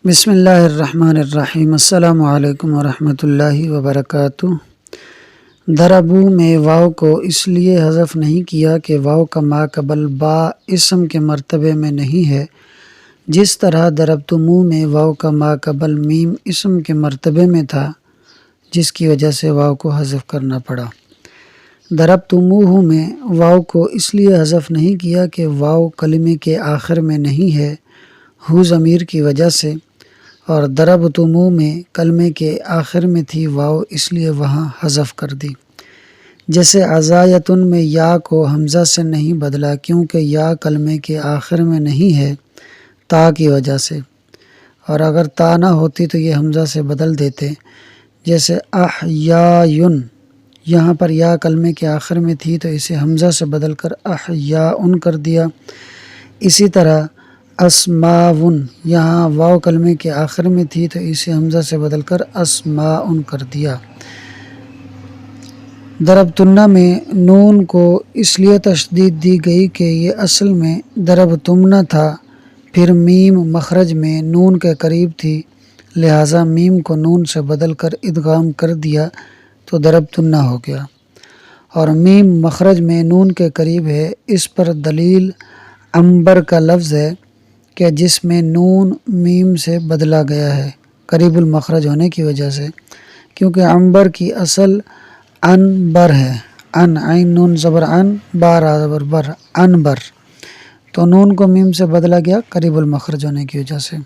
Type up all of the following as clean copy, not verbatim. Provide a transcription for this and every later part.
بسم اللہ الرحمن الرحیم۔ السلام علیکم ورحمۃ اللہ وبرکاتہ۔ ضربو میں واو کو اس لیے حذف نہیں کیا کہ واو کا ما قبل با اسم کے مرتبے میں نہیں ہے، جس طرح ضربتمو میں واو کا ما قبل میم اسم کے مرتبے میں تھا، جس کی وجہ سے واو کو حذف کرنا پڑا۔ ضربتموہ میں واو کو اس لیے حذف نہیں کیا کہ واو کلمے کے آخر میں نہیں ہے، ہو ضمیر کی وجہ سے، اور ضربتمو میں کلمے کے آخر میں تھی واو، اس لیے وہاں حذف کر دی۔ جیسے عزایتن میں یا کو حمزہ سے نہیں بدلا کیونکہ یا کلمے کے آخر میں نہیں ہے تا کی وجہ سے، اور اگر تا نہ ہوتی تو یہ حمزہ سے بدل دیتے۔ جیسے احیاءن، یہاں پر یا کلمے کے آخر میں تھی تو اسے حمزہ سے بدل کر احیاءن کر دیا۔ اسی طرح اسماءن، یہاں واو کلمے کے آخر میں تھی تو اسے حمزہ سے بدل کر اسماءن کر دیا۔ ضربتن میں نون کو اس لیے تشدید دی گئی کہ یہ اصل میں ضربتمن تھا، پھر میم مخرج میں نون کے قریب تھی، لہٰذا میم کو نون سے بدل کر ادغام کر دیا تو ضربتن ہو گیا، اور میم مخرج میں نون کے قریب ہے۔ اس پر دلیل عنبر کا لفظ ہے کہ جس میں نون میم سے بدلا گیا ہے قریب المخرج ہونے کی وجہ سے، کیونکہ عنبر کی اصل انبر ہے، ان عین نون زبر ان بار زبر بر، انبر، تو نون کو میم سے بدلا گیا قریب المخرج ہونے کی وجہ سے۔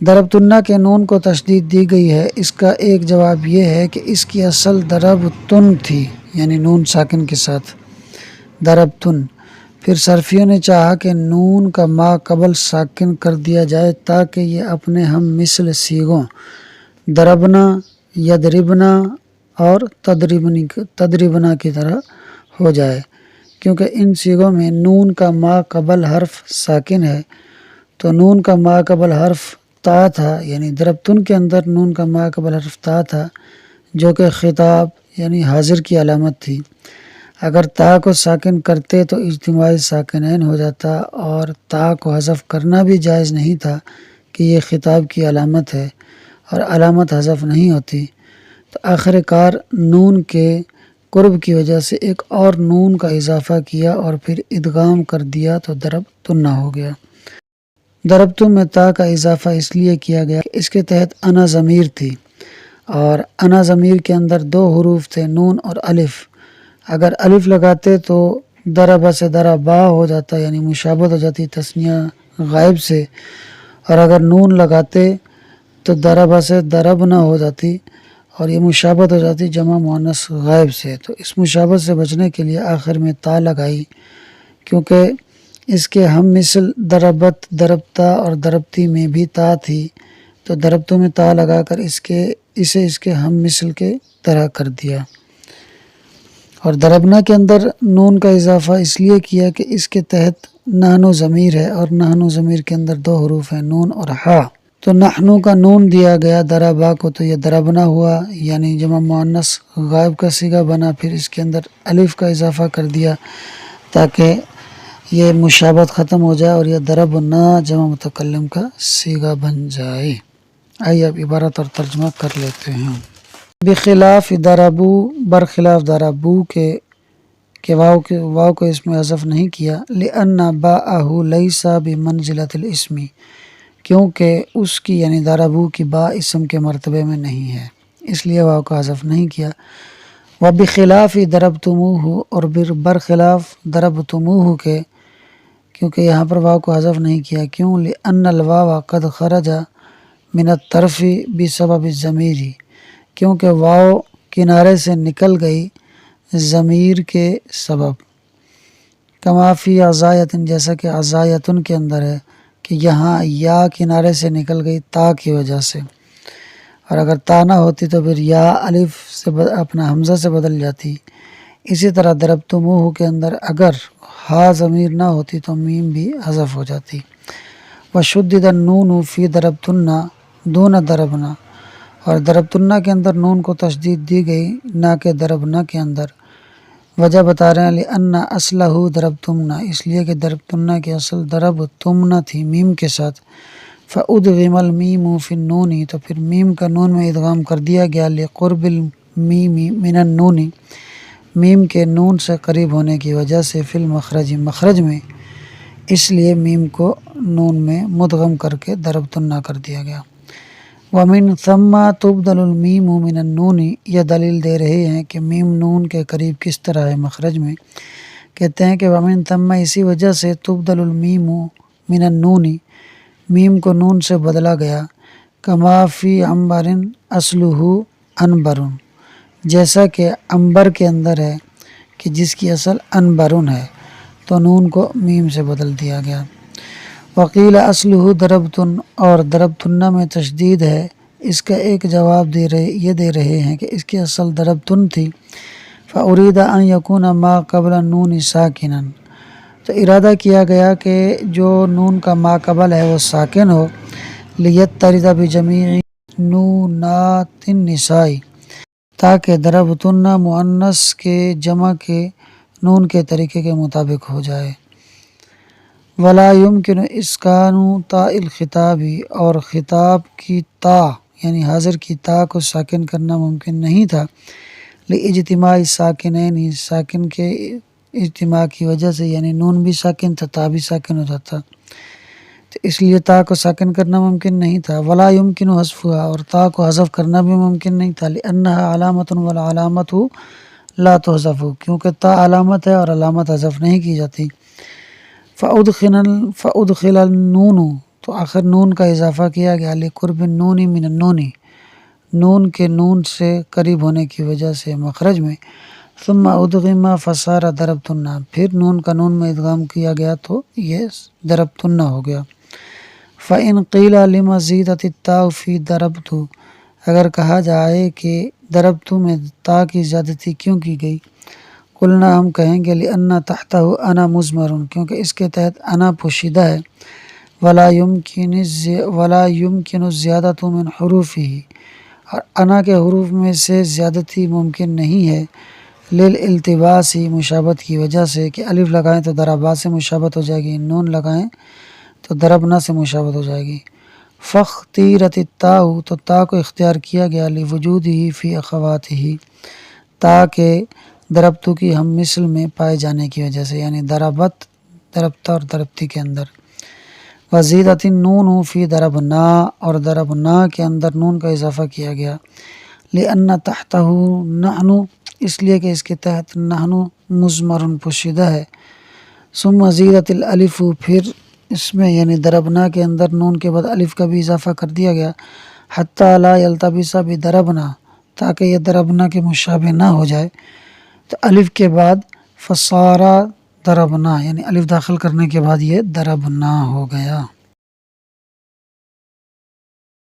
ضربتن کے نون کو تشدید دی گئی ہے، اس کا ایک جواب یہ ہے کہ اس کی اصل ضربتن تھی، یعنی نون ساکن کے ساتھ ضربتن، پھر صرفیوں نے چاہا کہ نون کا ما قبل ساکن کر دیا جائے تاکہ یہ اپنے ہم مثل صیغوں ضربنا، یضربنا اور تضربنا کی طرح ہو جائے، کیونکہ ان صیغوں میں نون کا ما قبل حرف ساکن ہے، تو نون کا ما قبل حرف تا تھا، یعنی ضربتن کے اندر نون کا ما قبل حرف تا تھا جو کہ خطاب یعنی حاضر کی علامت تھی۔ اگر تا کو ساکن کرتے تو اجتماعی ساکنین ہو جاتا، اور تا کو حذف کرنا بھی جائز نہیں تھا کہ یہ خطاب کی علامت ہے اور علامت حذف نہیں ہوتی، تو آخر کار نون کے قرب کی وجہ سے ایک اور نون کا اضافہ کیا اور پھر ادغام کر دیا تو ضربتن ہو گیا۔ ضربتم میں تا کا اضافہ اس لیے کیا گیا کہ اس کے تحت انا ضمیر تھی، اور انا ضمیر کے اندر دو حروف تھے، نون اور الف۔ اگر الف لگاتے تو ضربہ سے ضربا ہو جاتا، یعنی مشابہت ہو جاتی تثنیہ غائب سے، اور اگر نون لگاتے تو ضربہ سے ضربنا ہو جاتی اور یہ مشابہت ہو جاتی جمع مؤنث غائب سے۔ تو اس مشابہت سے بچنے کے لیے آخر میں تا لگائی، کیونکہ اس کے ہم مثل ضربت، ضربتا اور ضربتی میں بھی تا تھی، تو ضربتوں میں تا لگا کر اسے اس کے ہم مثل کے طرح کر دیا۔ اور ضربنا کے اندر نون کا اضافہ اس لیے کیا کہ اس کے تحت نحن ضمیر ہے، اور نحن ضمیر کے اندر دو حروف ہیں، نون اور ہا، تو نحن کا نون دیا گیا ضربا کو تو یہ ضربنا ہوا، یعنی جمع مؤنث غائب کا صیغہ بنا، پھر اس کے اندر الف کا اضافہ کر دیا تاکہ یہ مشابہت ختم ہو جائے اور یہ ضربنا جمع متکلم کا صیغہ بن جائے۔ آئیے اب عبارت اور ترجمہ کر لیتے ہیں۔ بخلاف ضربو، برخلاف ضربو کے واو کو اس میں حذف نہیں کیا، لأن باءہ لیس بمنزلۃ الاسم، کیونکہ اس کی یعنی ضربو کی با اسم کے مرتبے میں نہیں ہے، اس لیے واو کا حذف نہیں کیا۔ وبخلاف ضربتموہ، اور برخلاف ضربتموہ کے، کیونکہ یہاں پر واو کو حذف نہیں کیا، کیوں؟ لأن الواو قد خرج من الطرف بسبب الضمیر، کیونکہ واو کنارے سے نکل گئی ضمیر کے سبب، کما فی عزایتن، جیسا کہ عزایتن کے اندر ہے کہ یہاں یا کنارے سے نکل گئی تا کی وجہ سے، اور اگر تا نہ ہوتی تو پھر یا الف سے اپنا حمزہ سے بدل جاتی۔ اسی طرح ضربتموہ کے اندر اگر ہا ضمیر نہ ہوتی تو میم بھی حذف ہو جاتی۔ وشدد النون فی ضربتن دون ضربنا، اور ضربتن کے اندر نون کو تشدید دی گئی نہ کہ ضربنا کے اندر۔ وجہ بتا رہے ہیں لأن اصلہ ضربتمنا، اس لیے کہ ضربتن کی اصل ضربتمنا تھی میم کے ساتھ، فَأُدْغِمَ الْمِيمُ فِي النُّونِ، تو پھر میم کا نون میں ادغام کر دیا گیا، لِقُرْبِ الْمِيمِ مِنَ النُّونِ، میم کے نون سے قریب ہونے کی وجہ سے، فی المخرج مخرج میں، اس لیے میم کو نون میں مدغم کر کے ضربۃ النَّ کر دیا گیا۔ وَمِن ثَمَّ تُبْدَلُ الْمِيمُ مِنَ النُّونِ، یہ دلیل دے رہے ہیں کہ میم نون کے قریب کس طرح ہے مخرج میں۔ کہتے ہیں کہ وَمِن ثَمَّ، اسی وجہ سے، تُبْدَلُ الْمِيمُ مِنَ النُّونِ، میم کو نون سے بدلا گیا، کما فی عنبر اصلہ عنبر، جیسا کہ عنبر کے اندر ہے کہ جس کی اصل عنبرن ہے، تو نون کو میم سے بدل دیا گیا۔ وقیل اصلہ ضربتن، اور ضربتن میں تشدید ہے، اس کا ایک جواب یہ دے رہے ہیں کہ اس کی اصل ضربتن تھی۔ فأرید ان یکون ما قبل النون ساکنا، تو ارادہ کیا گیا کہ جو نون کا ما قبل ہے وہ ساکن ہو، لیترد بجمیع نونات النساء، تاکہ ضربتن مؤنث کے جمع کے نون کے طریقے کے مطابق ہو جائے۔ ولا یمکن اسکان تاء الخطاب، اور خطاب کی تا یعنی حاضر کی تا کو ساکن کرنا ممکن نہیں تھا، لاجتماع ساکنین، ساکن کے اجتماع کی وجہ سے، یعنی نون بھی ساکن تھا، تا بھی ساکن ہوتا تھا، تو اس لیے تا کو ساکن کرنا ممکن نہیں تھا۔ ولا یمکن حذفها، اور تا کو حذف کرنا بھی ممکن نہیں تھا، لانها علامۃ والعلامۃ لا تحذف، کیونکہ تا علامت ہے اور علامت حذف نہیں کی جاتی۔ فأدخل النون، تو آخر نون کا اضافہ کیا گیا، لقرب النون من النون، نون کے نون سے قریب ہونے کی وجہ سے مخرج میں۔ ثم ادغم فصار ضربۃ النَّ، پھر نون کا نون میں ادغام کیا گیا تو یہ ضربۃ النَّ ہو گیا۔ فإن قیل لما زیدت التاء فی ضربت، اگر کہا جائے کہ ضربت میں تا کی زیادتی کیوں کی گئی، قلنا، ہم کہیں گے، لأن تحتہ انا مضمر، کیونکہ اس کے تحت انا پوشیدہ ہے، ولا یمکن الزیادۃ من حروفہ، اور انا کے حروف میں سے زیادتی ممکن نہیں ہے، للالتباس، مشابہت کی وجہ سے، کہ الف لگائیں تو ضربا سے مشابہت ہو جائے گی، نون لگائیں تو ضربنا سے مشابہت ہو جائے گی۔ فاختیرت التاء، تو تا کو اختیار کیا گیا، لوجودہ فی اخواتہ، تاکہ ضربتو کی ہم مثل میں پائے جانے کی وجہ سے، یعنی ضربت، ضربتا اور ضربتی کے اندر۔ وزیدت النون فی ضربنا، اور ضربنا کے اندر نون کا اضافہ کیا گیا، لأن تحتہ نحن، اس لیے کہ اس کے تحت نحن مضمر پوشیدہ ہے۔ ثم زیدت الالف، پھر اس میں یعنی ضربنا کے اندر نون کے بعد الف کا بھی اضافہ کر دیا گیا، حتی لا یلتبس بضربنا، تاکہ یہ ضربنا کے مشابہ نہ ہو جائے، تو الف کے بعد فصارا ضربنا، یعنی الف داخل کرنے کے بعد یہ ضربنا ہو گیا۔